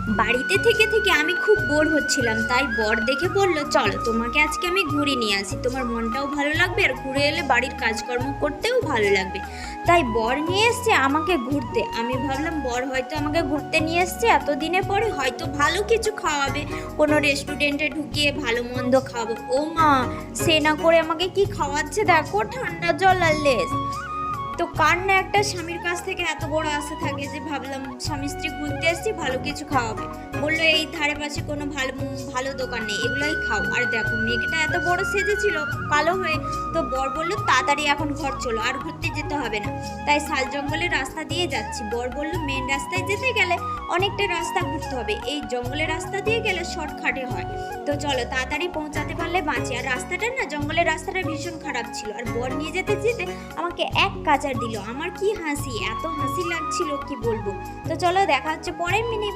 বাড়িতে থেকে থেকে আমি খুব বোর হচ্ছিলাম, তাই বর দেখে বলল, চলো তোমাকে আজকে আমি ঘুরে নিয়ে আসি, তোমার মনটাও ভালো লাগবে আর ঘুরে এলে বাড়ির কাজকর্ম করতেও ভালো লাগবে। তাই বর নিয়ে এসছে আমাকে ঘুরতে। আমি ভাবলাম বর হয়তো আমাকে ঘুরতে নিয়ে এসছে, এতদিনে পরে হয়তো ভালো কিছু খাওয়াবে, কোনো রেস্টুরেন্টে ঢুকিয়ে ভালো মন্দ খাওয়াবো। ও মা, সে না করে আমাকে কি খাওয়াচ্ছে দেখো, ঠান্ডা জল আর লেস। তো কার না একটা স্বামীর কাছ থেকে এত বড় আশা থাকে যে ভাবলাম স্বামী স্ত্রী ঘুরতে এসেছি, ভালো কিছু খাওয়াবে। বললো এই ধারে পাশে কোনো ভালো ভালো দোকান নেই, এগুলোই খাও। আর দেখো মেয়েটা এত বড় সেজেছিল কালো হয়ে। তো বর বললো তাড়াতাড়ি এখন ঘর চলো, আর ঘুরতে যেতে হবে না। তাই শাল জঙ্গলের রাস্তা দিয়ে যাচ্ছি। বর বললো মেন রাস্তায় যেতে গেলে অনেকটা রাস্তা ঘুরতে হবে, এই জঙ্গলের রাস্তা দিয়ে গেলে শর্টকাটে হয়। তো চলো তাড়াতাড়ি পৌঁছাতে পারলে বাঁচি। আর রাস্তাটা না, জঙ্গলের রাস্তাটা ভীষণ খারাপ ছিল। আর বর নিয়ে যেতে যেতে আমাকে এক কাচার দিল। আমার কি হাসি, এত হাসি লাগছিল কি বলবো। তো চলো দেখা হচ্ছে পরের মিনি